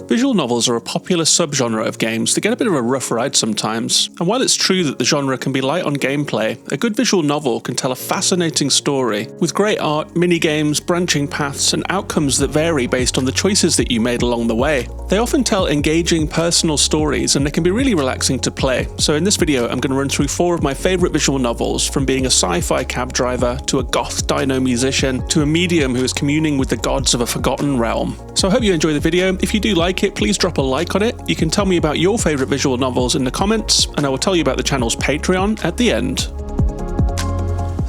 Visual novels are a popular subgenre of games that get a bit of a rough ride sometimes, and while it's true that the genre can be light on gameplay, a good visual novel can tell a fascinating story, with great art, minigames, branching paths, and outcomes that vary based on the choices that you made along the way. They often tell engaging personal stories, and they can be really relaxing to play, so in this video I'm going to run through 4 of my favourite visual novels, from being a sci-fi cab driver, to a goth dino musician, to a medium who is communing with the gods of a forgotten realm. So I hope you enjoy the video. If you do like it, please drop a like on it. You can tell me about your favourite visual novels in the comments, and I will tell you about the channel's Patreon at the end.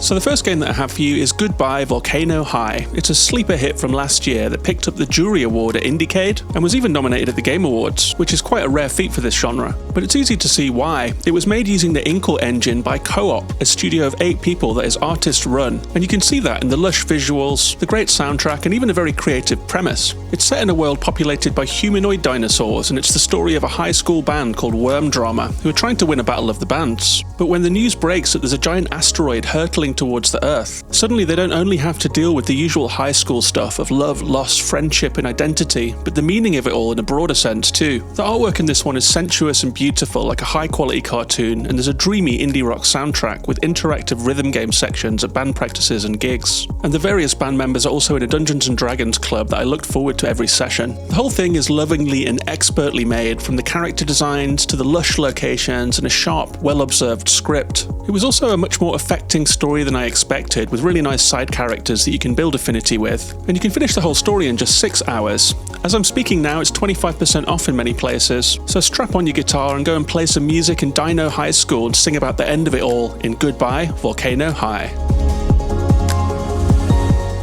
So the first game that I have for you is Goodbye Volcano High. It's a sleeper hit from last year that picked up the Jury Award at Indiecade and was even nominated at the Game Awards, which is quite a rare feat for this genre. But it's easy to see why. It was made using the Inkle engine by Co-op, a studio of 8 people that is artist-run, and you can see that in the lush visuals, the great soundtrack, and even a very creative premise. It's set in a world populated by humanoid dinosaurs, and it's the story of a high school band called Worm Drama, who are trying to win a battle of the bands. But when the news breaks that there's a giant asteroid hurtling towards the Earth, suddenly they don't only have to deal with the usual high school stuff of love, loss, friendship, and identity, but the meaning of it all in a broader sense too. The artwork in this one is sensuous and beautiful, like a high-quality cartoon, and there's a dreamy indie rock soundtrack with interactive rhythm game sections at band practices and gigs. And the various band members are also in a Dungeons & Dragons club that I looked forward to every session. The whole thing is lovingly and expertly made, from the character designs to the lush locations and a sharp, well-observed script. It was also a much more affecting story than I expected, with really nice side characters that you can build affinity with, and you can finish the whole story in just 6 hours. As I'm speaking now, it's 25% off in many places, so strap on your guitar and go and play some music in Dino High School and sing about the end of it all in Goodbye Volcano High.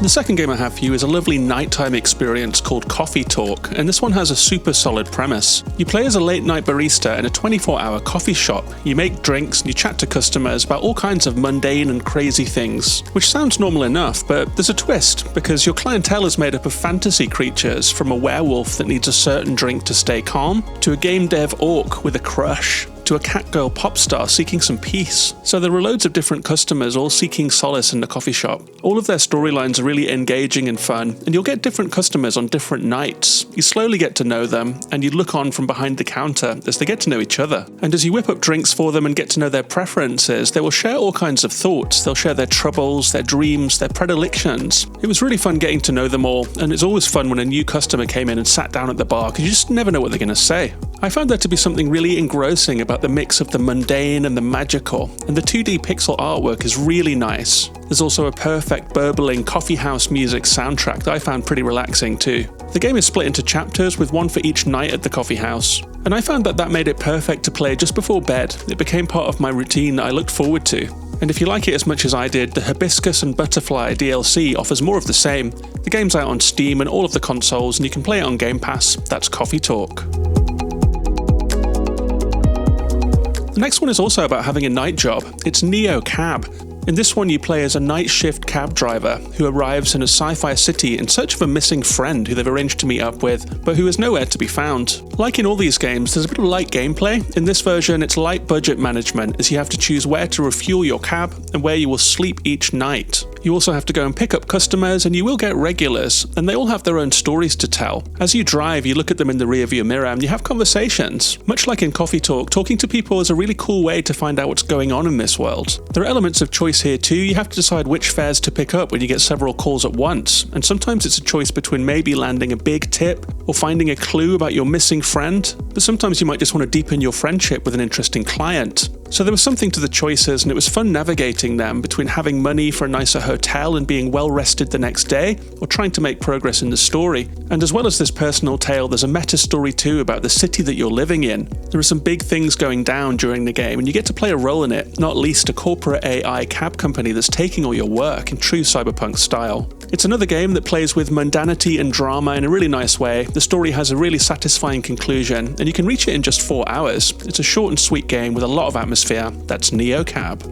The second game I have for you is a lovely nighttime experience called Coffee Talk, and this one has a super solid premise. You play as a late night barista in a 24-hour coffee shop. You make drinks and you chat to customers about all kinds of mundane and crazy things, which sounds normal enough, but there's a twist, because your clientele is made up of fantasy creatures, from a werewolf that needs a certain drink to stay calm, to a game dev orc with a crush, to a catgirl pop star seeking some peace. So there are loads of different customers all seeking solace in the coffee shop. All of their storylines are really engaging and fun, and you'll get different customers on different nights. You slowly get to know them, and you look on from behind the counter as they get to know each other. And as you whip up drinks for them and get to know their preferences, they will share all kinds of thoughts. They'll share their troubles, their dreams, their predilections. It was really fun getting to know them all, and it's always fun when a new customer came in and sat down at the bar, because you just never know what they're going to say. I found there to be something really engrossing about the mix of the mundane and the magical, and the 2D pixel artwork is really nice. There's also a perfect burbling coffee house music soundtrack that I found pretty relaxing too. The game is split into chapters with one for each night at the coffee house, and I found that made it perfect to play just before bed. It became part of my routine that I looked forward to. And if you like it as much as I did, the Hibiscus and Butterfly DLC offers more of the same. The game's out on Steam and all of the consoles, and you can play it on Game Pass. That's Coffee Talk. The next one is also about having a night job. It's Neo Cab. In this one you play as a night shift cab driver who arrives in a sci-fi city in search of a missing friend who they've arranged to meet up with, but who is nowhere to be found. Like in all these games, there's a bit of light gameplay. In this version, it's light budget management, as you have to choose where to refuel your cab and where you will sleep each night. You also have to go and pick up customers, and you will get regulars, and they all have their own stories to tell. As you drive, you look at them in the rearview mirror and you have conversations. Much like in Coffee Talk, talking to people is a really cool way to find out what's going on in this world. There are elements of choice here too. You have to decide which fares to pick up when you get several calls at once, and sometimes it's a choice between maybe landing a big tip or finding a clue about your missing friend, but sometimes you might just want to deepen your friendship with an interesting client. So there was something to the choices, and it was fun navigating them between having money for a nicer hotel and being well rested the next day, or trying to make progress in the story. And as well as this personal tale, there's a meta story too about the city that you're living in. There are some big things going down during the game, and you get to play a role in it, not least a corporate AI cab company that's taking all your work in true cyberpunk style. It's another game that plays with mundanity and drama in a really nice way. The story has a really satisfying conclusion, and you can reach it in just 4 hours. It's a short and sweet game with a lot of atmosphere. That's Neo Cab.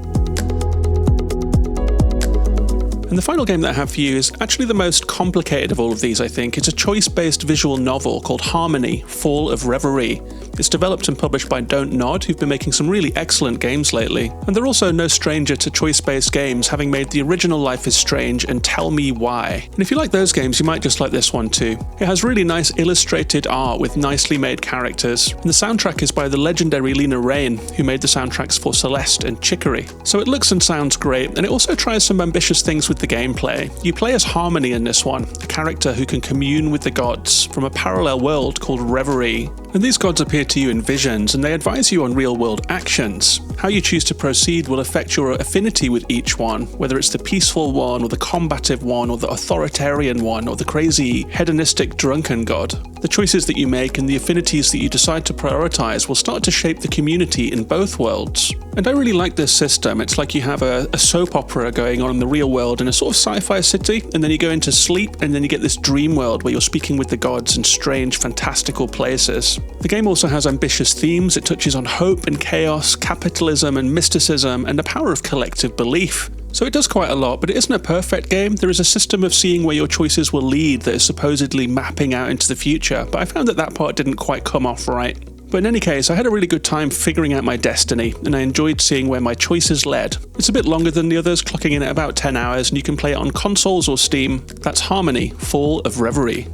And And the final game that I have for you is actually the most complicated of all of these, I think. It's a choice-based visual novel called Harmony, Fall of Reverie. It's developed and published by Don't Nod, who've been making some really excellent games lately. And they're also no stranger to choice-based games, having made the original Life is Strange and Tell Me Why. And if you like those games, you might just like this one too. It has really nice illustrated art with nicely made characters. And the soundtrack is by the legendary Lena Raine, who made the soundtracks for Celeste and Chicory. So it looks and sounds great, and it also tries some ambitious things with the gameplay. You play as Harmony in this one, a character who can commune with the gods from a parallel world called Reverie. And these gods appear to you in visions, and they advise you on real-world actions. How you choose to proceed will affect your affinity with each one, whether it's the peaceful one, or the combative one, or the authoritarian one, or the crazy, hedonistic, drunken god. The choices that you make and the affinities that you decide to prioritize will start to shape the community in both worlds. And I really like this system. It's like you have a soap opera going on in the real world in a sort of sci-fi city, and then you go into sleep, and then you get this dream world where you're speaking with the gods in strange, fantastical places. The game also has ambitious themes. It touches on hope and chaos, capitalism and mysticism, and the power of collective belief. So it does quite a lot, but it isn't a perfect game. There is a system of seeing where your choices will lead that is supposedly mapping out into the future, but I found that part didn't quite come off right. But in any case, I had a really good time figuring out my destiny, and I enjoyed seeing where my choices led. It's a bit longer than the others, clocking in at about 10 hours, and you can play it on consoles or Steam. That's Harmony, Fall of Reverie.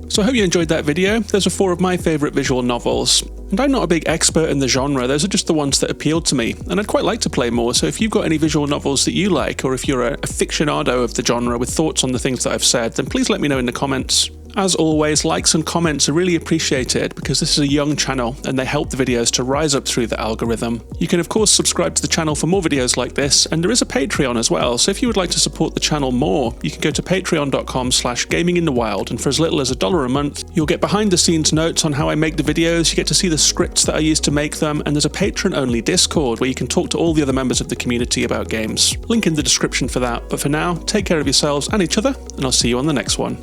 So I hope you enjoyed that video. Those are 4 of my favourite visual novels. And I'm not a big expert in the genre, those are just the ones that appealed to me, and I'd quite like to play more, so if you've got any visual novels that you like, or if you're a aficionado of the genre with thoughts on the things that I've said, then please let me know in the comments. As always, likes and comments are really appreciated because this is a young channel and they help the videos to rise up through the algorithm. You can of course subscribe to the channel for more videos like this, and there is a Patreon as well, so if you would like to support the channel more, you can go to patreon.com/gaminginthewild, and for as little as $1 a month, you'll get behind the scenes notes on how I make the videos, you get to see the scripts that I use to make them, and there's a patron-only Discord where you can talk to all the other members of the community about games. Link in the description for that, but for now, take care of yourselves and each other, and I'll see you on the next one.